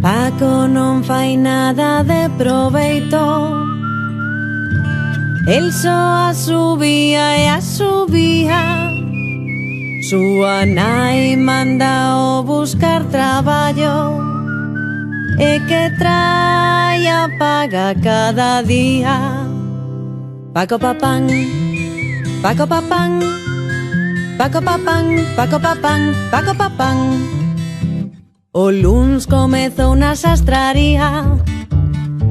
Paco non fai nada de proveito. El só asubía e asubía. Súa nai manda o buscar traballo e que trae a paga cada día. Paco papán, Paco papán, Paco papán, Paco papán, Paco papán. O luns comezou na sastraría.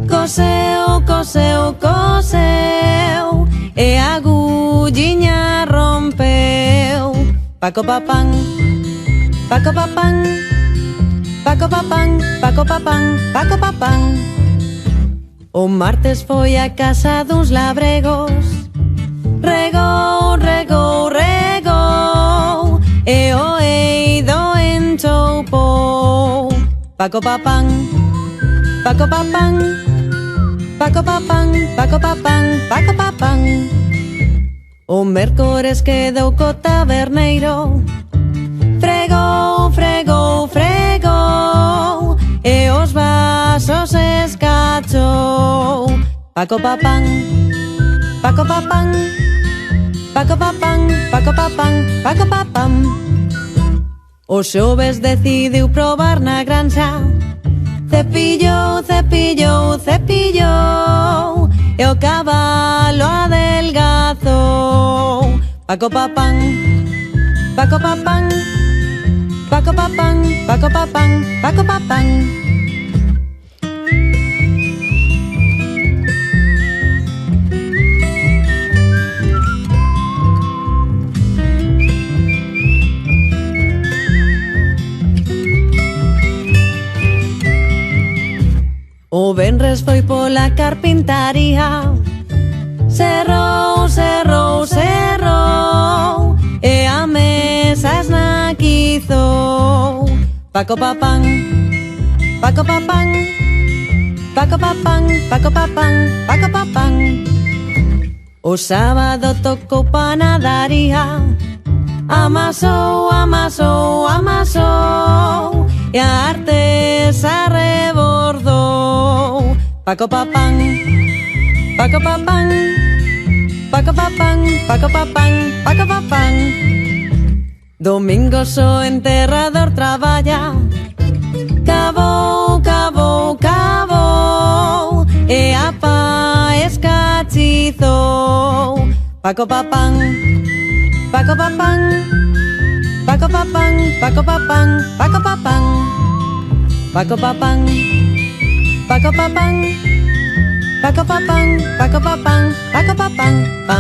Coseu, coseu, coseu e a agulliña rompeu. Paco papán, Paco papán, Paco papán, Paco papán, Paco papán. O martes foi a casa duns labregos. Regou, regou, regou e o eido enchoupou. Paco papán, Paco papán, Paco papán, Paco papán, Paco papán. O mércores quedou co taberneiro. Fregou, fregou, fregou e os vasos escachou. Paco papán, Paco papán, Paco papán, Paco papán, Paco papán. O xoves decidiu probar na granxa. Cepillou, cepillou, cepillou e o cabalo adelgazou. Paco papán, Paco papán, Paco papán, Paco papán, Paco papán. O venres foi pola carpintaría. Cerrou, cerrou, cerrou e a mesa esnaquizou. Paco papán, Paco papán, Paco papán, Paco papán, Paco papán. O sábado tocou panadaría. Amasou, amasou, amasou e a artesa rebordou. Paco papán, Paco papán, Paco papán, Paco papán, Paco papán. Domingo o enterrador traballa. Cabou, cabou, cabou e a pa escachizou. Paco papán, Paco papán, Paco papán, Paco papán, Paco papán. Paco papán, Paco papán, Paco papán, Paco papán, Paco papán, pam.